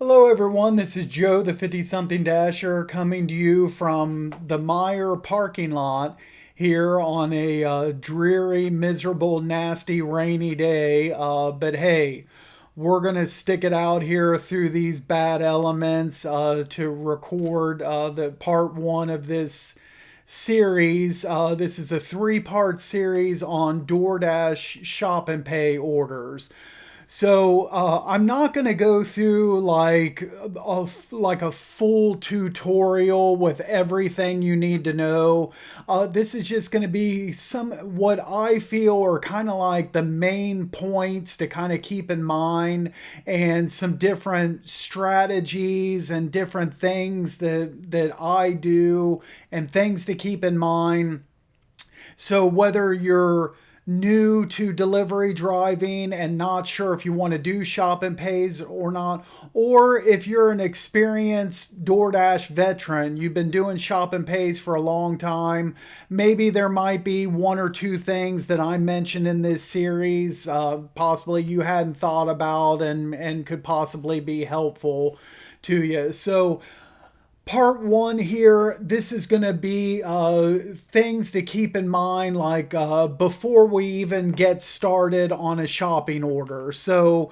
Hello, everyone. This is Joe, the 50-something Dasher, coming to you from the Meyer parking lot here on a dreary, miserable, nasty, rainy day. But hey, we're going to stick it out here through these bad elements to record the part one of this series. This is a three-part series on DoorDash shop and pay orders. So I'm not going to go through like a full tutorial with everything you need to know. This is just going to be some what I feel are kind of like the main points to kind of keep in mind, and some different strategies and different things that I do and things to keep in mind. So whether you're new to delivery driving and not sure if you want to do shop and pays or not, or if you're an experienced DoorDash veteran, you've been doing shop and pays for a long time, maybe there might be one or two things that I mentioned in this series, possibly you hadn't thought about and could possibly be helpful to you. So part one here, this is going to be things to keep in mind, like before we even get started on a shopping order. So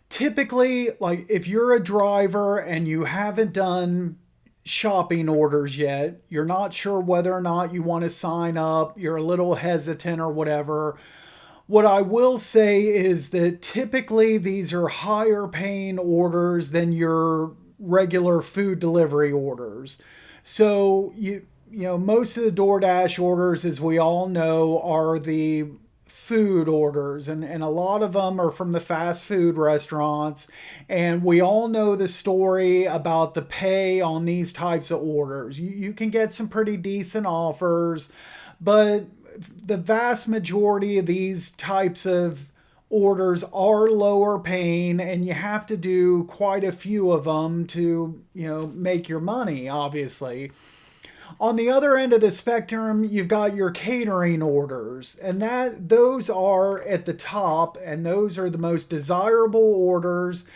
typically, like if you're a driver and you haven't done shopping orders yet, you're not sure whether or not you want to sign up, you're a little hesitant or whatever. What I will say is that typically these are higher paying orders than your regular food delivery orders. So you know most of the DoorDash orders, as we all know, are the food orders, and a lot of them are from the fast food restaurants, and we all know the story about the pay on these types of orders. You can get some pretty decent offers, but the vast majority of these types of orders are lower paying, and you have to do quite a few of them to make your money, obviously. On the other end of the spectrum, you've got your catering orders, and that those are at the top, and those are the most desirable orders,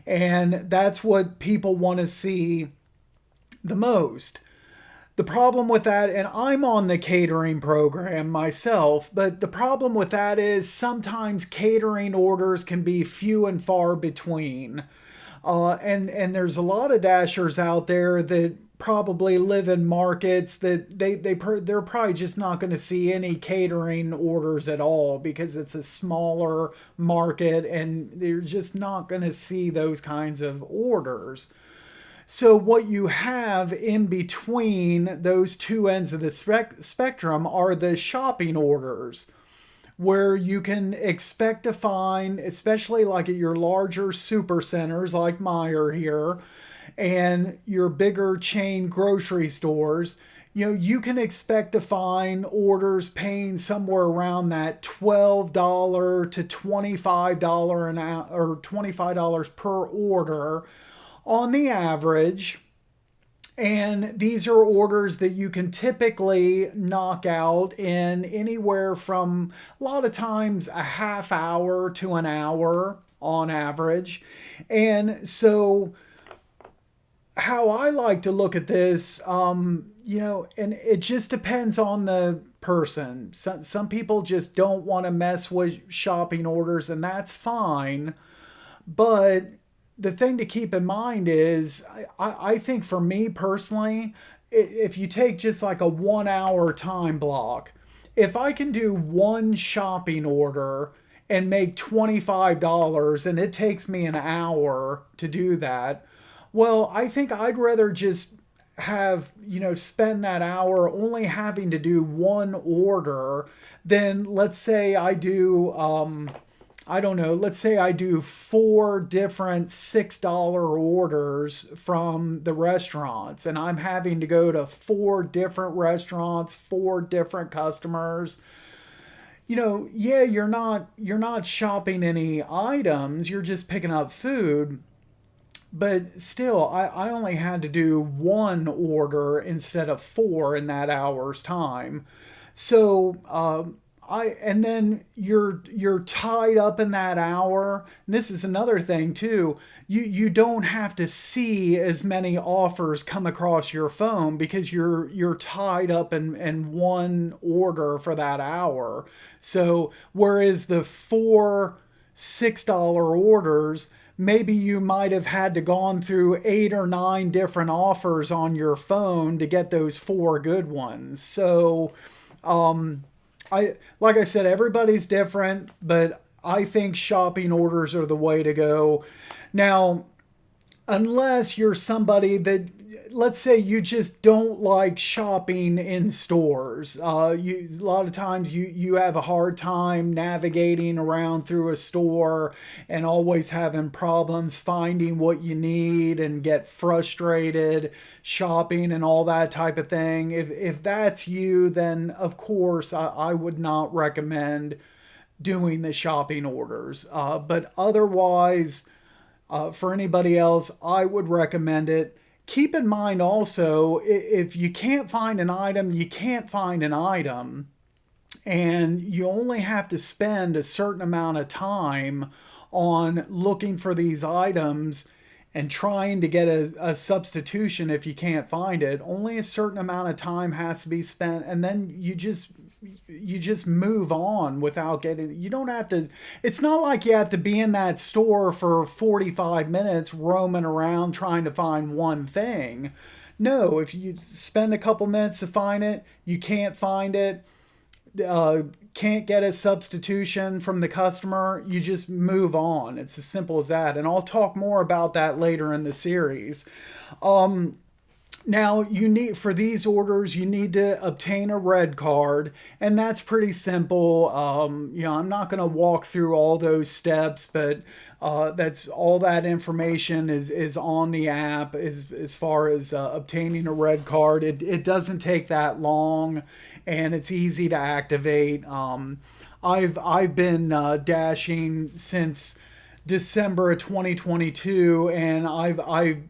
and that's what people want to see the most. The problem with that, and I'm on the catering program myself, but the problem with that is sometimes catering orders can be few and far between. And there's a lot of dashers out there that probably live in markets that they're probably just not going to see any catering orders at all, because it's a smaller market and they're just not going to see those kinds of orders. So, what you have in between those two ends of the spectrum are the shopping orders, where you can expect to find, especially like at your larger super centers like Meijer here and your bigger chain grocery stores. You can expect to find orders paying somewhere around that $12 to $25 an hour, or $25 per order on the average. And these are orders that you can typically knock out in anywhere from a lot of times a half hour to an hour on average. And so, how I like to look at this, and it just depends on the person. Some people just don't want to mess with shopping orders, and that's fine. But the thing to keep in mind is, I think for me personally, if you take just like a 1 hour time block, if I can do one shopping order and make $25 and it takes me an hour to do that, well, I think I'd rather just spend that hour only having to do one order than, let's say I do, I don't know, let's say I do four different $6 orders from the restaurants, and I'm having to go to four different restaurants, four different customers. Yeah, you're not shopping any items, you're just picking up food. But still, I only had to do one order instead of four in that hour's time. So and then you're tied up in that hour. And this is another thing too. You don't have to see as many offers come across your phone because you're tied up in one order for that hour. So whereas the $4 $6 orders, maybe you might have had to gone through 8 or 9 different offers on your phone to get those four good ones. So I like I said, everybody's different, but I think shopping orders are the way to go. Now, unless you're somebody that, let's say you just don't like shopping in stores. A lot of times you have a hard time navigating around through a store and always having problems finding what you need and get frustrated shopping and all that type of thing. If that's you, then of course I would not recommend doing the shopping orders. But otherwise, for anybody else, I would recommend it. Keep in mind also, if you can't find an item, you can't find an item, and you only have to spend a certain amount of time on looking for these items and trying to get a substitution if you can't find it. Only a certain amount of time has to be spent, and then you just move on without getting. You don't have to. It's not like you have to be in that store for 45 minutes roaming around trying to find one thing. No, if you spend a couple minutes to find it, you can't find it, can't get a substitution from the customer, you just move on. It's as simple as that. And I'll talk more about that later in the series. Now, you need, for these orders, you need to obtain a red card, and that's pretty simple. I'm not going to walk through all those steps, but that's all that information is on the app as far as obtaining a red card. It doesn't take that long, and it's easy to activate. I've been dashing since December of 2022, and I've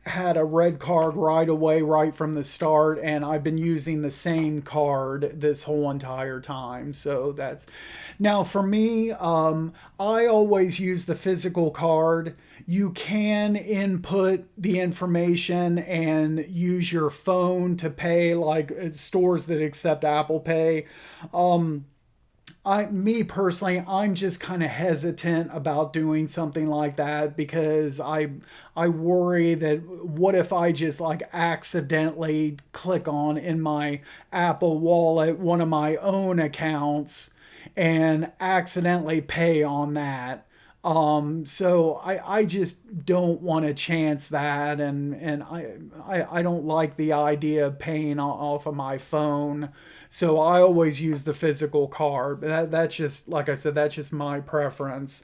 had a red card right away, right from the start, and I've been using the same card this whole entire time. So that's now for me. I always use the physical card. You can input the information and use your phone to pay, like stores that accept Apple Pay. Me personally, I'm just kind of hesitant about doing something like that because I worry that what if I just like accidentally click on in my Apple Wallet one of my own accounts and accidentally pay on that. So I just don't want to chance that, and I don't like the idea of paying off of my phone. So I always use the physical card. That's just, like I said, that's just my preference.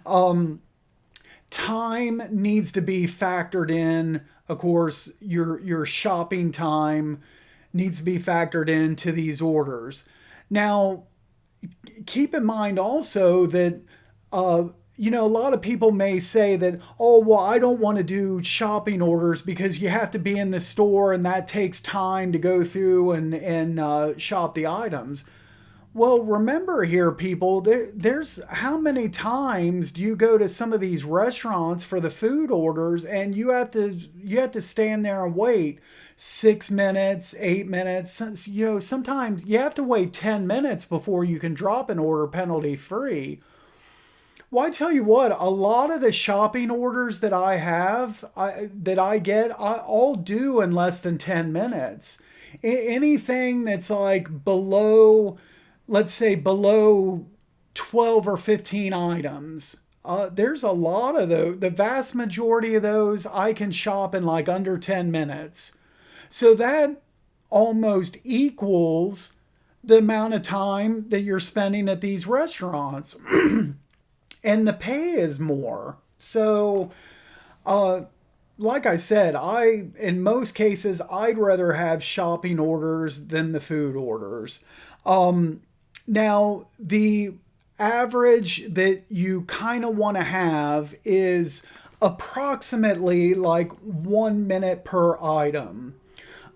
Time needs to be factored in. Of course, your shopping time needs to be factored into these orders. Now, keep in mind also that a lot of people may say that, oh, well, I don't want to do shopping orders because you have to be in the store and that takes time to go through and shop the items. Well, remember here, people, there's how many times do you go to some of these restaurants for the food orders and you have to stand there and wait 6 minutes, 8 minutes. Sometimes you have to wait 10 minutes before you can drop an order penalty free. Well, I tell you what, a lot of the shopping orders that I have, that I get, I'll do in less than 10 minutes. Anything that's like below, let's say below 12 or 15 items, there's a lot of those. The vast majority of those I can shop in like under 10 minutes. So that almost equals the amount of time that you're spending at these restaurants. And the pay is more. So, like I said, in most cases, I'd rather have shopping orders than the food orders. Now, the average that you kind of want to have is approximately like 1 minute per item.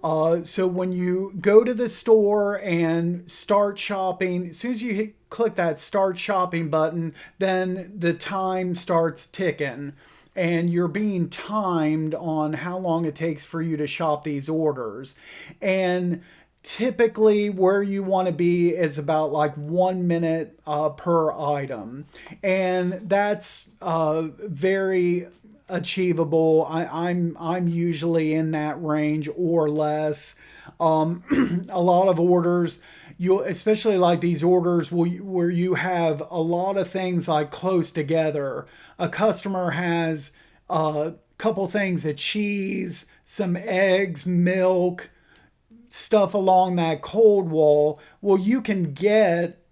So when you go to the store and start shopping, as soon as you click that start shopping button, then the time starts ticking and you're being timed on how long it takes for you to shop these orders. And typically where you want to be is about like 1 minute per item, and that's very achievable. I'm usually in that range or less. A lot of orders, you especially like these orders where you have a lot of things like close together. A customer has a couple things of cheese, some eggs, milk, stuff along that cold wall. Well, you can get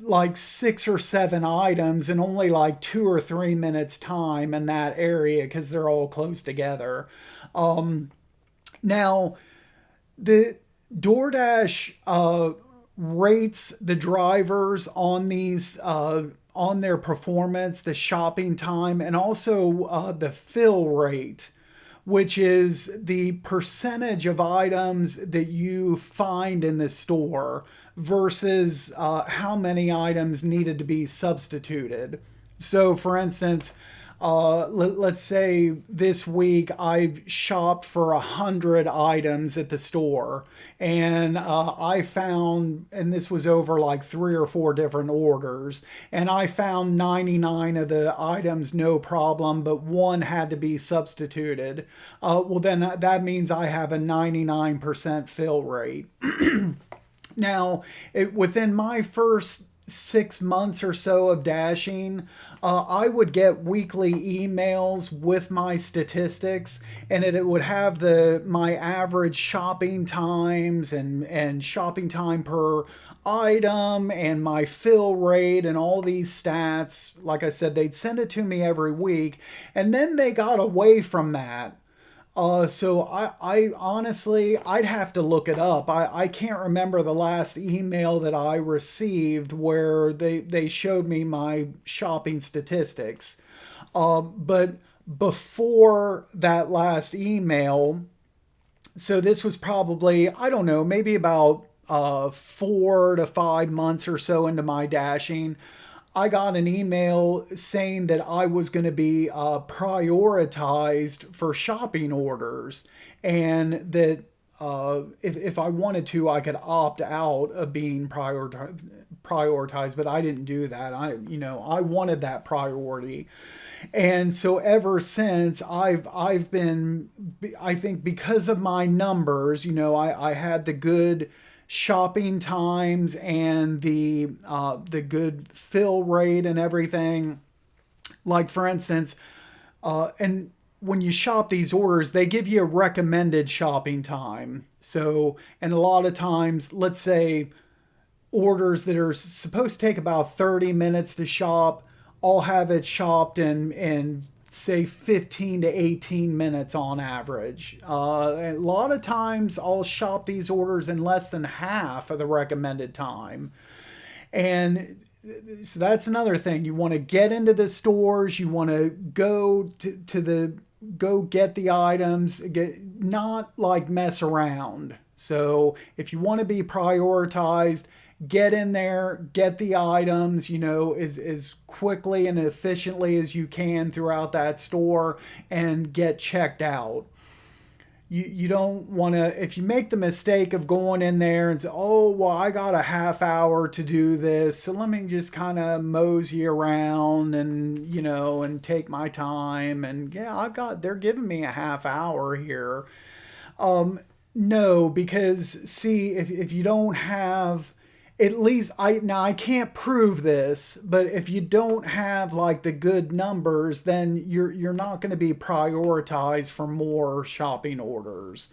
like 6 or 7 items in only like 2 or 3 minutes time in that area because they're all close together. Now, the DoorDash rates the drivers on these on their performance, the shopping time, and also the fill rate, which is the percentage of items that you find in the store versus how many items needed to be substituted. So, for instance, let's say this week I've shopped for 100 items at the store, and I found, and this was over like 3 or 4 different orders, and I found 99 of the items no problem, but one had to be substituted. Well, then that means I have a 99% fill rate. Now, within my first 6 months or so of dashing, I would get weekly emails with my statistics, and it would have my average shopping times and shopping time per item and my fill rate and all these stats. Like I said, they'd send it to me every week, and then they got away from that. So I honestly, I'd have to look it up. I can't remember the last email that I received where they showed me my shopping statistics. But before that last email, so this was probably, I don't know, maybe about 4 to 5 months or so into my dashing. I got an email saying that I was going to be prioritized for shopping orders, and that if I wanted to, I could opt out of being prioritized, but I didn't do that. I wanted that priority. And so ever since I've been, I think because of my numbers, I had the good shopping times and the good fill rate and everything. Like for instance, and when you shop these orders, they give you a recommended shopping time. So, and a lot of times, let's say orders that are supposed to take about 30 minutes to shop, I'll have it shopped in say 15 to 18 minutes on average. A lot of times I'll shop these orders in less than half of the recommended time. And so that's another thing. You want to get into the stores, you want to go to the go get the items, not like mess around. So if you want to be prioritized, get in there, get the items, as quickly and efficiently as you can throughout that store and get checked out. You don't want to, if you make the mistake of going in there and say, oh, well, I got a half hour to do this, so let me just kind of mosey around and take my time. And yeah, they're giving me a half hour here. No, because see, if you don't have, at least I can't prove this, but if you don't have like the good numbers, then you're not going to be prioritized for more shopping orders.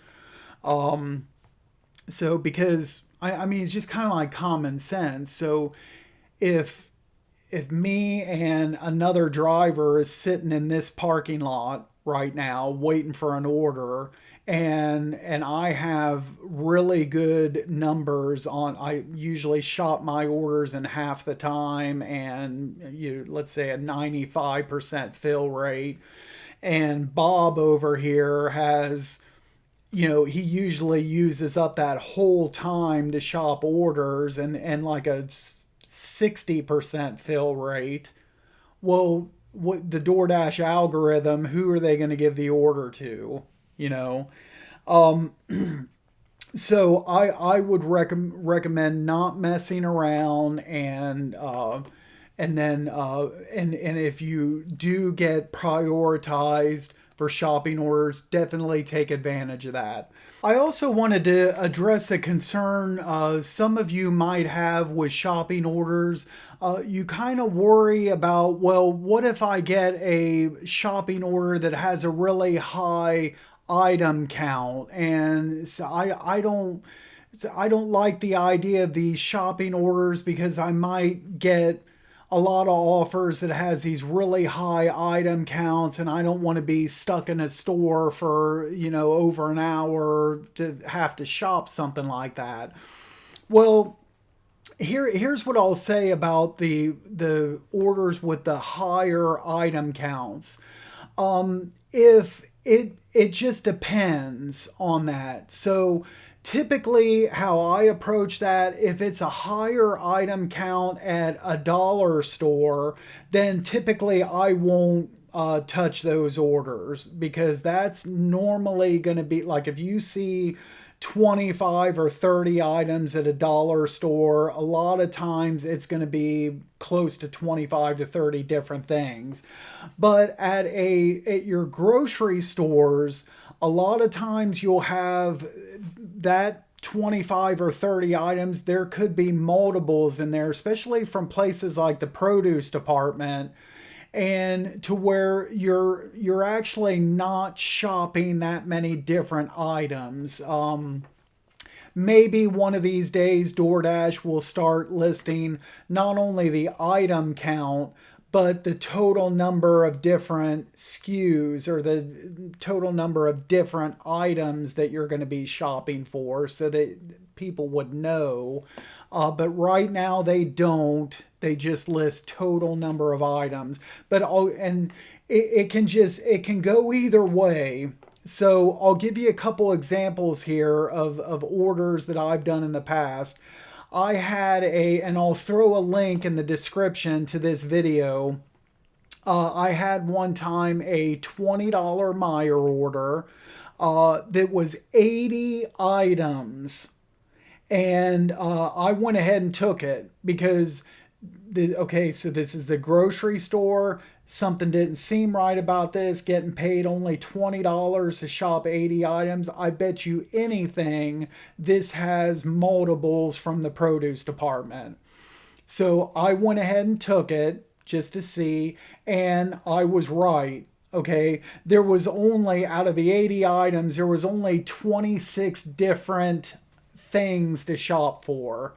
So because I mean it's just kind of like common sense. So if me and another driver is sitting in this parking lot right now waiting for an order, and I have really good numbers on, I usually shop my orders in half the time, and let's say a 95% fill rate, and Bob over here has he usually uses up that whole time to shop orders and like a 60% fill rate. Well, what the DoorDash algorithm, who are they going to give the order to? You know, so I would recommend not messing around and then and if you do get prioritized for shopping orders, definitely take advantage of that. I also wanted to address a concern some of you might have with shopping orders. You kind of worry about, well, what if I get a shopping order that has a really high item count? And so I don't like the idea of these shopping orders because I might get a lot of offers that has these really high item counts, and I don't want to be stuck in a store for, over an hour to have to shop something like that. Well, here's what I'll say about the orders with the higher item counts. If it just depends on that. So typically how I approach that, if it's a higher item count at a dollar store, then typically I won't touch those orders, because that's normally going to be like, if you see 25 or 30 items at a dollar store, a lot of times it's going to be close to 25 to 30 different things. But at your grocery stores, a lot of times you'll have that 25 or 30 items. There could be multiples in there, especially from places like the produce department, and to where you're actually not shopping that many different items. Maybe one of these days DoorDash will start listing not only the item count, but the total number of different SKUs, or the total number of different items that you're going to be shopping for, so that people would know. But right now they don't. They just list total number of items. It can go either way. So I'll give you a couple examples here of orders that I've done in the past. And I'll throw a link in the description to this video. I had one time a $20 Meyer order that was 80 items. And I went ahead and took it because, so this is the grocery store. Something didn't seem right about this, getting paid only $20 to shop 80 items. I bet you anything this has multiples from the produce department. So I went ahead and took it just to see, and I was right. Okay, there was only, out of the 80 items, there was only 26 different things to shop for.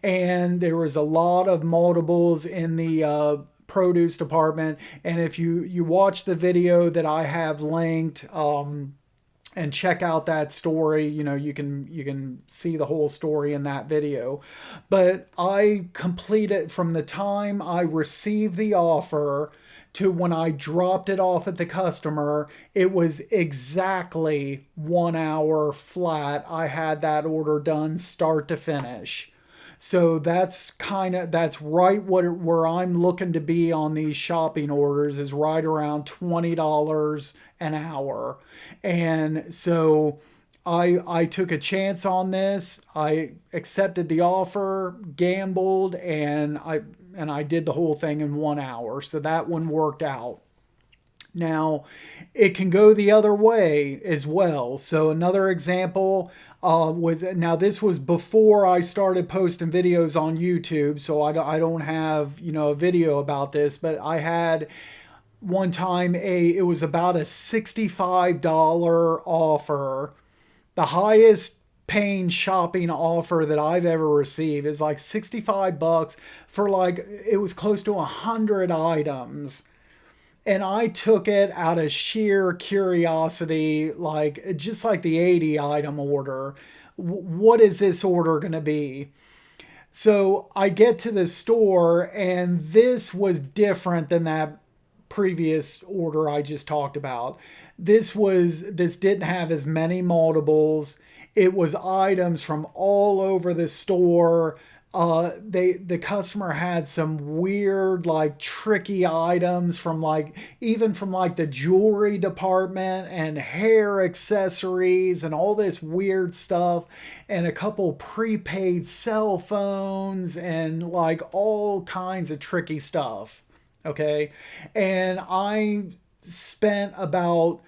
And there was a lot of multiples in the produce department. And if you watch the video that I have linked, and check out that story, you can see the whole story in that video. But I completed, from the time I received the offer to when I dropped it off at the customer, it was exactly 1 hour flat. I had that order done start to finish. So that's right where I'm looking to be on these shopping orders, is right around $20 an hour. And so I took a chance on this. I accepted the offer, gambled, and I did the whole thing in 1 hour. So that one worked out. Now, it can go the other way as well. So another example this was before I started posting videos on YouTube, so I don't have a video about this, but I had one time it was about a $65 offer. The highest paying shopping offer that I've ever received is like $65 for, like, it was close to 100 items. And I took it out of sheer curiosity, just like the 80 item order. What is this order going to be? So I get to the store, and this was different than that previous order I just talked about. This didn't have as many multiples. It was items from all over the store. The customer had some weird, like, tricky items from, like, even from like the jewelry department and hair accessories and all this weird stuff, and a couple prepaid cell phones and like all kinds of tricky stuff. Okay. And I spent about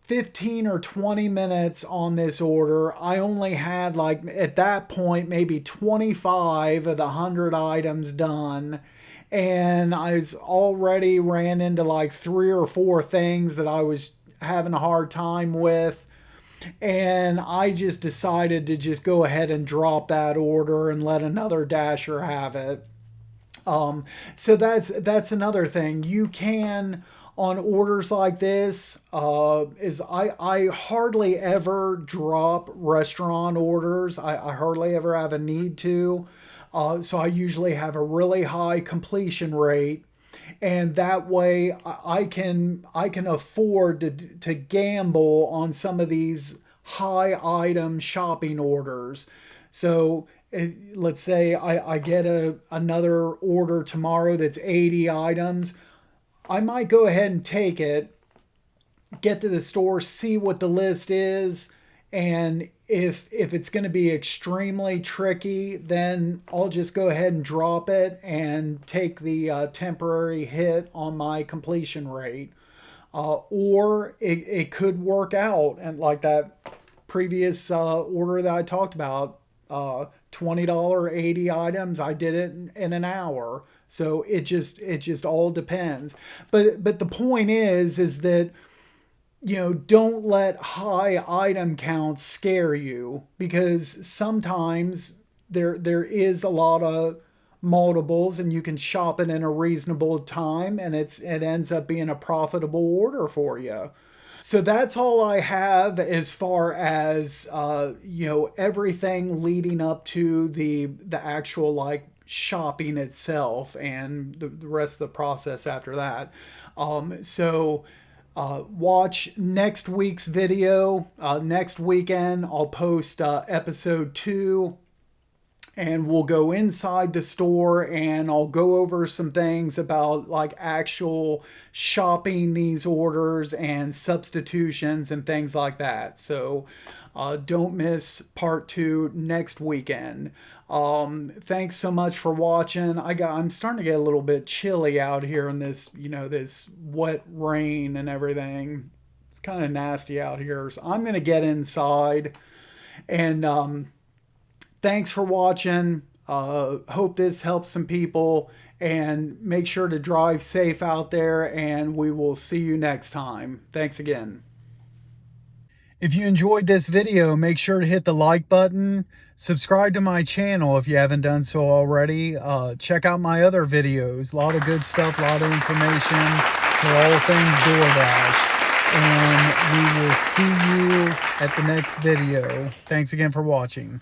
15 or 20 minutes on this order. I only had, like, at that point, maybe 25 of the 100 items done. And I was already ran into like 3 or 4 things that I was having a hard time with. And I just decided to just go ahead and drop that order and let another dasher have it. So that's another thing. You can, on orders like this, is I hardly ever drop restaurant orders. I hardly ever have a need to. So I usually have a really high completion rate, and that way I can afford to gamble on some of these high item shopping orders. So let's say I get another order tomorrow that's 80 items. I might go ahead and take it, get to the store, see what the list is, and if it's going to be extremely tricky, then I'll just go ahead and drop it and take the temporary hit on my completion rate. Or it could work out, and like that previous order that I talked about, $20 80 items, I did it in an hour. So it just all depends. But the point is that, don't let high item counts scare you, because sometimes there is a lot of multiples and you can shop it in a reasonable time, and it ends up being a profitable order for you. So that's all I have as far as everything leading up to the actual, like, shopping itself, and the rest of the process after that. Watch next week's video. Next weekend I'll post episode 2, and we'll go inside the store and I'll go over some things about, like, actual shopping these orders and substitutions and things like that. So don't miss part 2 next weekend. Thanks so much for watching. I'm starting to get a little bit chilly out here in this, this wet rain and everything. It's kind of nasty out here. So I'm going to get inside, and thanks for watching. Hope this helps some people, and make sure to drive safe out there, and we will see you next time. Thanks again. If you enjoyed this video, make sure to hit the like button. Subscribe to my channel if you haven't done so already. Check out my other videos. A lot of good stuff, a lot of information for all things DoorDash. And we will see you at the next video. Thanks again for watching.